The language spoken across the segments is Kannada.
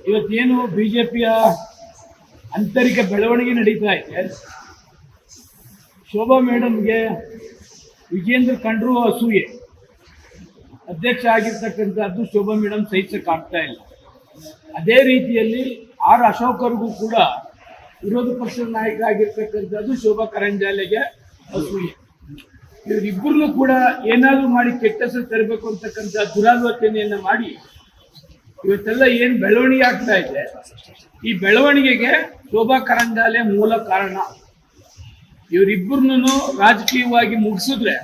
ಇವತ್ತೇನು ಬಿಜೆಪಿಯ ಆಂತರಿಕ ಬೆಳವಣಿಗೆ ನಡೀತಾ ಇದೆ. ಶೋಭಾ ಮೇಡಮ್ಗೆ ವಿಜೇಂದ್ರ ಕಂಡ್ರು ಅಸೂಯೆ, ಅಧ್ಯಕ್ಷ ಆಗಿರ್ತಕ್ಕಂಥದ್ದು ಶೋಭಾ ಮೇಡಮ್ ಸಹಿಸಕ್ಕಾಗ್ತಾ ಇಲ್ಲ. ಅದೇ ರೀತಿಯಲ್ಲಿ ಆರ್ ಅಶೋಕರ್ಗೂ ಕೂಡ ವಿರೋಧ ಪಕ್ಷದ ನಾಯಕ ಆಗಿರ್ತಕ್ಕಂಥದ್ದು ಶೋಭಾ ಕರಂದ್ಲಾಜೆಗೆ ಅಸೂಯೆ. ಇವರಿಬ್ಬರನ್ನು ಕೂಡ ಏನಾದರೂ ಮಾಡಿ ಕೆಟ್ಟ ಹೆಸರು ತರಬೇಕು ಅಂತಕ್ಕಂಥ ದುರಾಲೋಚನೆಯನ್ನ ಮಾಡಿ ಇವತ್ತೆಲ್ಲ ಏನು ಬೆಳವಣಿಗೆ ಆಗ್ತಾ ಇದೆ, ಈ ಬೆಳವಣಿಗೆಗೆ ಶೋಭಾ ಕರಂದ್ಲಾಜೆ ಮೂಲ ಕಾರಣ. ಇವರಿಬ್ಬರನ್ನು ರಾಜಕೀಯವಾಗಿ ಮುಗಿಸಿದ್ರೆ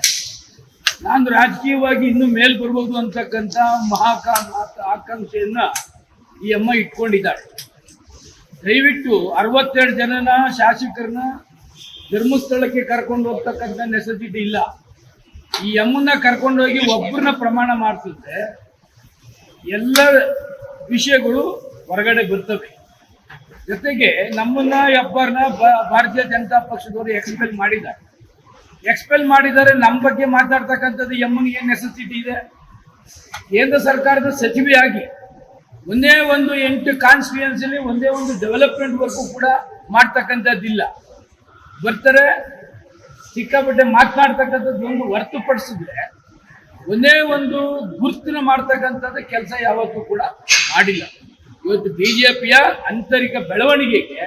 ನಾನು ರಾಜಕೀಯವಾಗಿ ಇನ್ನೂ ಮೇಲ್ ಬರ್ಬೋದು ಅಂತಕ್ಕಂಥ ಆಕಾಂಕ್ಷೆಯನ್ನ ಈ ಅಮ್ಮ ಇಟ್ಕೊಂಡಿದ್ದಾಳೆ. ದಯವಿಟ್ಟು 62 ಜನನ ಶಾಸಕರನ್ನ ಧರ್ಮಸ್ಥಳಕ್ಕೆ ಕರ್ಕೊಂಡು ಹೋಗ್ತಕ್ಕಂಥ ನೆಸೆಸಿಟಿ ಇಲ್ಲ. ಈ ಅಮ್ಮನ್ನ ಕರ್ಕೊಂಡೋಗಿ ಒಬ್ಬರನ್ನ ಪ್ರಮಾಣ ಮಾಡ್ತಿದ್ರೆ ಎಲ್ಲ ವಿಷಯಗಳು ಹೊರಗಡೆ ಬರ್ತವೆ. ಜೊತೆಗೆ ನಮ್ಮನ್ನ ಒಬ್ಬರನ್ನ ಭಾರತೀಯ ಜನತಾ ಪಕ್ಷದವರು ಎಕ್ಸ್ಪೆಲ್ ಮಾಡಿದ್ದಾರೆ. ನಮ್ಮ ಬಗ್ಗೆ ಮಾತಾಡ್ತಕ್ಕಂಥದ್ದು ಎಮ್ಮನಿಗೆ ಏನು ನೆಸೆಸಿಟಿ ಇದೆ? ಕೇಂದ್ರ ಸರ್ಕಾರದ ಸಚಿವೆಯಾಗಿ ಒಂದೇ ಒಂದು 8 ಕಾನ್ಸ್ಟಿಟ್ಯೂಯನ್ಸಿಲಿ ಒಂದೇ ಒಂದು ಡೆವಲಪ್ಮೆಂಟ್ ವರ್ಕು ಕೂಡ ಮಾಡ್ತಕ್ಕಂಥದ್ದಿಲ್ಲ. ಬರ್ತಾರೆ ಸಿಕ್ಕಾಪಟ್ಟೆ ಮಾತನಾಡ್ತಕ್ಕಂಥದ್ದು ಒಂದು ಹೊರತುಪಡಿಸಿದ್ರೆ ಒಂದೇ ಒಂದು ಗುರುತಿನ ಮಾಡ್ತಕ್ಕಂಥದ್ದು ಕೆಲಸ ಯಾವತ್ತೂ ಕೂಡ ಮಾಡಿಲ್ಲ. ಇವತ್ತು ಬಿಜೆಪಿಯ ಆಂತರಿಕ ಬೆಳವಣಿಗೆಗೆ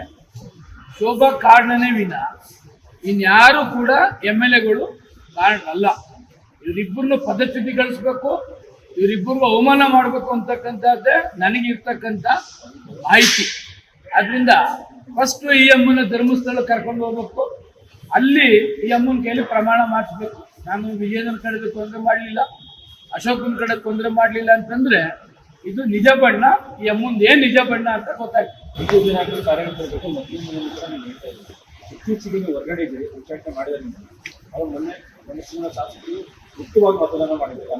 ಶೋಭಾ ಕಾರಣನೇ ವಿನ ಇನ್ಯಾರು ಕೂಡ MLAಗಳು ಕಾರಣ ಅಲ್ಲ. ಇವರಿಬ್ಬರನ್ನು ಪದಚ್ಯುತಿಗೊಳಿಸ್ಬೇಕು, ಇವರಿಬ್ಬರಿಗೂ ಅವಮಾನ ಮಾಡಬೇಕು ಅಂತಕ್ಕಂಥದ್ದೇ ನನಗಿರ್ತಕ್ಕಂಥ ಮಾಹಿತಿ. ಅದರಿಂದ ಫಸ್ಟ್ ಈ ಅಮ್ಮನ ಧರ್ಮಸ್ಥಳ ಕರ್ಕೊಂಡು ಹೋಗ್ಬೇಕು, ಅಲ್ಲಿ ಈ ಅಮ್ಮನ ಕೈಲಿ ಪ್ರಮಾಣ ಮಾಡಿಸ್ಬೇಕು. ನಾನು ವಿಜೇಂದ್ರ ಕಡೆ ತೊಂದರೆ ಮಾಡಲಿಲ್ಲ, ಅಶೋಕನ ಕಡೆ ತೊಂದರೆ ಮಾಡಲಿಲ್ಲ ಅಂತಂದ್ರೆ ಇದು ನಿಜ ಬಣ್ಣ. ಈ ಅಮ್ಮಂದು ಏನು ನಿಜ ಬಣ್ಣ ಅಂತ ಗೊತ್ತಾಗ್ತದೆ. ಕಾರ್ಯಕರ್ತರ ಇತ್ತೀಚೆಗೆ ಹೊರಗಡೆ ಉಚ್ಚಾಟನೆ ಮಾಡಿದರೆ ಅವರು ಮೊನ್ನೆ ಶಾಸಕರು ಮುಕ್ತವಾಗಿ ಮತದಾನ ಮಾಡಿದ್ದಾರೆ.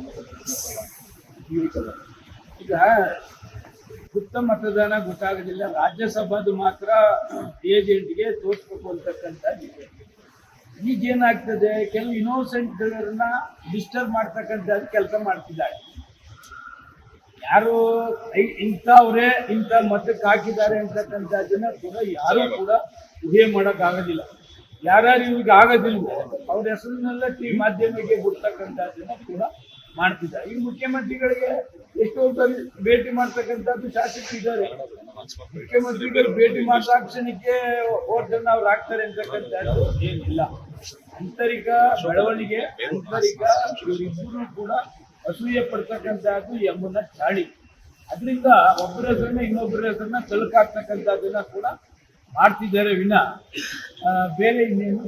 ಈಗ ಗುಪ್ತ ಮತದಾನ ಗೊತ್ತಾಗೋದಿಲ್ಲ, ರಾಜ್ಯಸಭಾದು ಮಾತ್ರ ಏಜೆಂಟ್ಗೆ ತೋರಿಸ್ಬೇಕು ಅಂತಕ್ಕಂಥ ಈಗೇನಾಗ್ತದೆ, ಕೆಲವು ಇನ್ನೋಸೆಂಟ್ಗಳನ್ನ ಡಿಸ್ಟರ್ಬ್ ಮಾಡ್ತಕ್ಕಂಥದ್ದು ಕೆಲಸ ಮಾಡ್ತಿದ್ದಾರೆ. ಯಾರು ಇಂಥವ್ರೇ ಇಂಥ ಮತಕ್ಕೆ ಹಾಕಿದ್ದಾರೆ ಅಂತಕ್ಕಂಥದ್ದನ್ನ ಕೂಡ ಯಾರು ಕೂಡ ಊಹೆ ಮಾಡೋಕ್ಕಾಗೋದಿಲ್ಲ. ಯಾರ್ಯಾರು ಇವಾಗ ಆಗೋದಿಲ್ವೋ ಅವ್ರ ಹೆಸರಿನೆಲ್ಲ ಮಾಧ್ಯಮಕ್ಕೆ ಬಿಡ್ತಕ್ಕಂಥದ್ದನ್ನ ಕೂಡ ಮಾಡ್ತಿದ್ದಾರೆ. ಈಗ ಮುಖ್ಯಮಂತ್ರಿಗಳಿಗೆ ಎಷ್ಟೋ ಬಾರಿ ಭೇಟಿ ಮಾಡ್ತಕ್ಕಂಥದ್ದು ಶಾಸಕರಿದ್ದಾರೆ. ಮುಖ್ಯಮಂತ್ರಿಗಳು ಭೇಟಿ ಮಾಡಿದ ಓಟನ್ನ ಅವ್ರು ಹಾಕ್ತಾರೆ ಅಂತಕ್ಕಂಥದ್ದು ಏನಿಲ್ಲ. ಆಂತರಿಕ ಬೆಳವಣಿಗೆ, ಆಂತರಿಕ ಇವರಿಬ್ಬರು ಕೂಡ ಅಸೂಯೆ ಪಡ್ತಕ್ಕಂಥದ್ದು ಎಂಬುದನ್ನ ಚಾಳಿ. ಅದರಿಂದ ಒಬ್ಬರ ಹೆಸರನ್ನ ಇನ್ನೊಬ್ಬರ ಹೆಸರನ್ನ ತಲುಕಾಗ್ತಕ್ಕಂಥದ್ದನ್ನ ಕೂಡ ಮಾಡ್ತಿದ್ದಾರೆ ವಿನ ಬೇರೆ ಇನ್ನೇನು